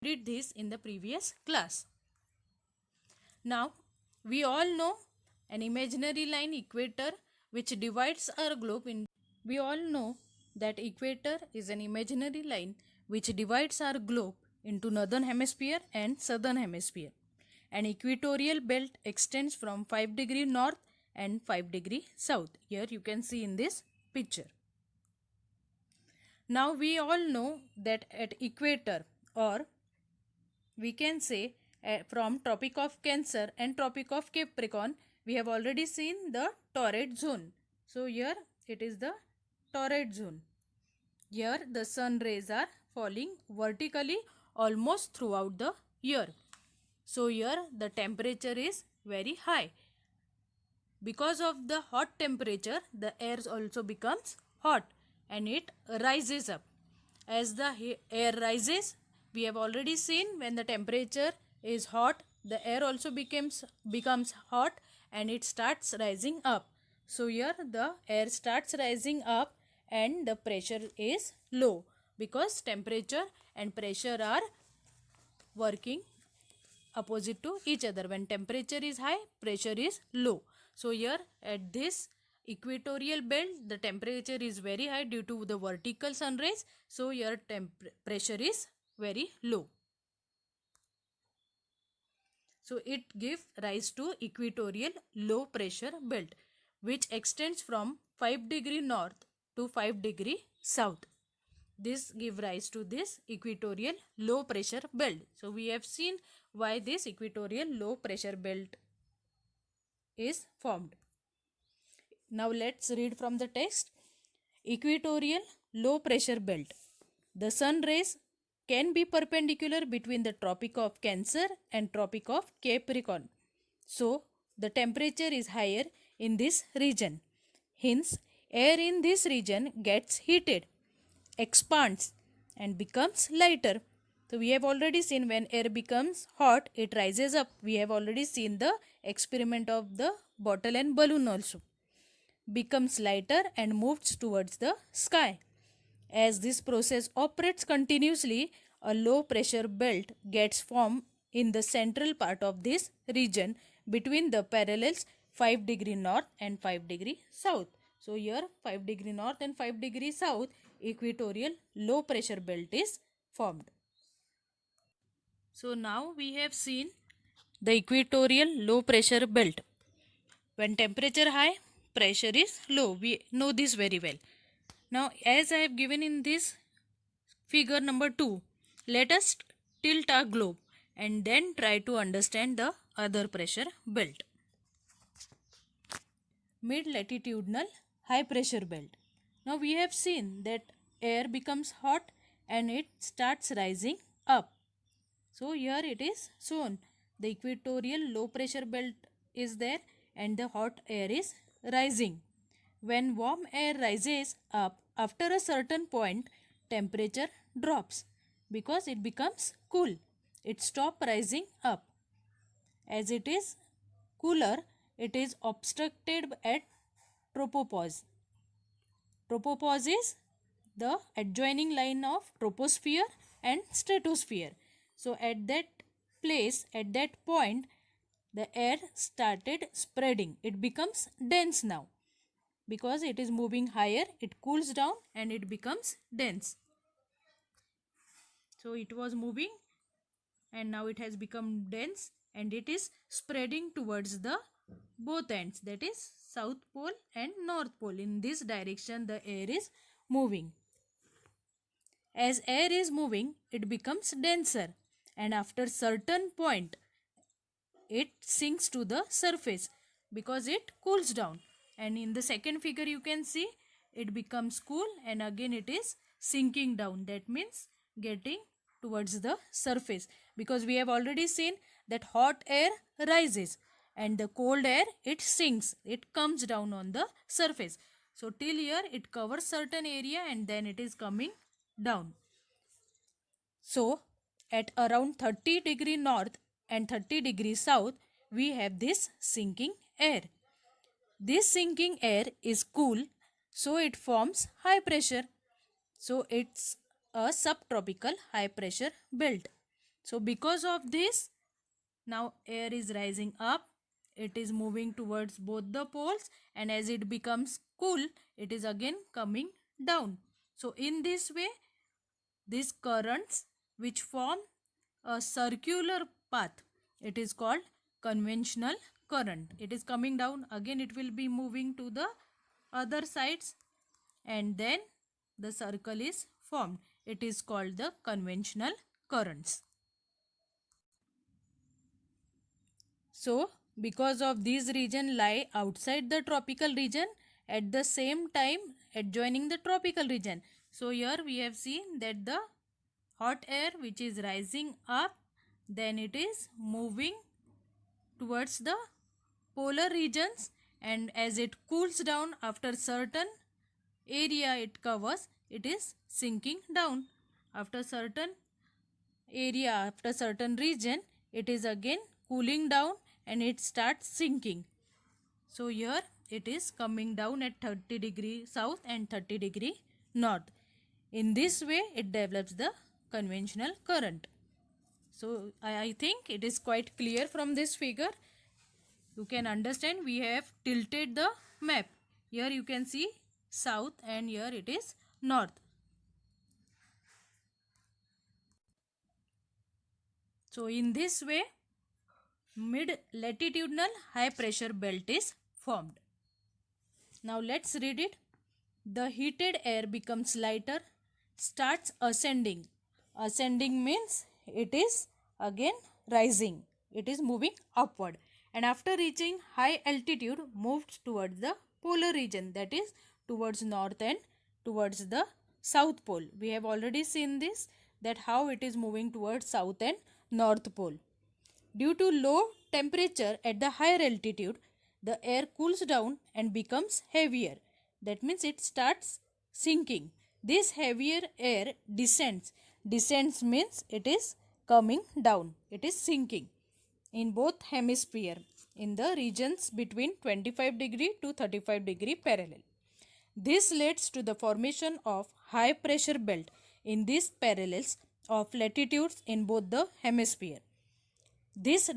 Did this in the previous class. Now we all know an imaginary line equator which divides our globe in. We all know that equator is an imaginary line which divides our globe into northern hemisphere and southern hemisphere. An equatorial belt extends from 5 degree north and 5 degree south. Here you can see in this picture. Now we all know that at equator, or we can say from Tropic of Cancer and Tropic of Capricorn, we have already seen the torrid zone. So here it is the torrid zone. Here the sun rays are falling vertically almost throughout the year. So here the temperature is very high. Because of the hot temperature, the air also becomes hot and it rises up. As the air rises, we have already seen when the temperature is hot, the air also becomes hot and it starts rising up. So here the air starts rising up and the pressure is low because temperature and pressure are working opposite to each other. When temperature is high, pressure is low. So here at this equatorial belt, the temperature is very high due to the vertical sun rays. So here pressure is very low. So it gives rise to equatorial low pressure belt which extends from 5 degree north to 5 degree south. This give rise to this equatorial low pressure belt. So we have seen why this equatorial low pressure belt is formed. Now let's read from the text. Equatorial low pressure belt. The sun rays can be perpendicular between the Tropic of Cancer and Tropic of Capricorn. So the temperature is higher in this region. Hence, air in this region gets heated, expands and becomes lighter. So we have already seen when air becomes hot, it rises up. We have already seen the experiment of the bottle and balloon also. Becomes lighter and moves towards the sky. As this process operates continuously, a low pressure belt gets formed in the central part of this region between the parallels 5 degree north and 5 degree south. So here 5 degree north and 5 degree south equatorial low pressure belt is formed. So now we have seen the equatorial low pressure belt. When temperature high, pressure is low. We know this very well. Now as I have given in this figure number 2, let us tilt our globe and then try to understand the other pressure belt. Mid-latitudinal high pressure belt. Now we have seen that air becomes hot and it starts rising up. So here it is shown. The equatorial low pressure belt is there and the hot air is rising. When warm air rises up, after a certain point, temperature drops because it becomes cool. It stops rising up. As it is cooler, it is obstructed at tropopause. Tropopause is the adjoining line of troposphere and stratosphere. So at that place, at that point, the air started spreading. It becomes dense now. Because it is moving higher, it cools down and it becomes dense. So it was moving and now it has become dense and it is spreading towards the both ends, that is south pole and north pole. In this direction the air is moving. As air is moving, it becomes denser and after certain point it sinks to the surface because it cools down. And in the second figure you can see it becomes cool and again it is sinking down. That means getting towards the surface, because we have already seen that hot air rises and the cold air it sinks, it comes down on the surface. So till here it covers certain area and then it is coming down. So at around 30 degree north and 30 degree south we have this sinking air. This sinking air is cool, so it forms high pressure. So it's a subtropical high pressure belt. So because of this, now air is rising up, it is moving towards both the poles, and as it becomes cool, it is again coming down. So in this way, these currents which form a circular path, it is called conventional current. It is coming down, again it will be moving to the other sides, and then the circle is formed. It is called the conventional currents. So, because of these region lie outside the tropical region, at the same time adjoining the tropical region. So, here we have seen that the hot air which is rising up, then it is moving towards the polar regions, and as it cools down after certain area it covers, it is sinking down. After certain area, after certain region, it is again cooling down and it starts sinking. So here it is coming down at 30 degree south and 30 degree north. In this way it develops the conventional current. So I think it is quite clear from this figure. You can understand we have tilted the map. Here you can see south and here it is north. So in this way, mid-latitudinal high pressure belt is formed. Now let's read it. The heated air becomes lighter, starts ascending. Ascending means it is again rising. It is moving upward. And after reaching high altitude, moves towards the polar region, that is towards north and towards the south pole. We have already seen this, that how it is moving towards south and north pole. Due to low temperature at the higher altitude, the air cools down and becomes heavier. That means it starts sinking. This heavier air descends. Descends means it is coming down. It is sinking in both hemisphere in the regions between 25 degree to 35 degree parallel. This leads to the formation of high pressure belt in these parallels of latitudes in both the hemisphere. This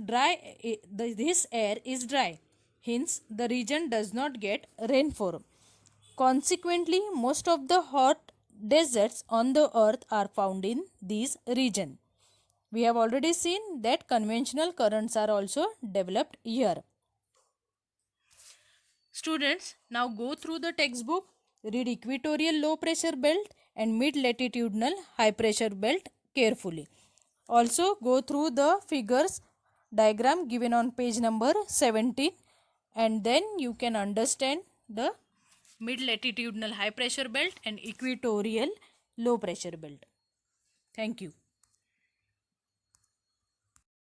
air is dry, hence the region does not get rainfall. Consequently, most of the hot deserts on the earth are found in these regions. We have already seen that conventional currents are also developed here. Students, now go through the textbook, read equatorial low pressure belt and mid latitudinal high pressure belt carefully. Also go through the figures diagram given on page number 17, and then you can understand the mid latitudinal high pressure belt and equatorial low pressure belt. Thank you.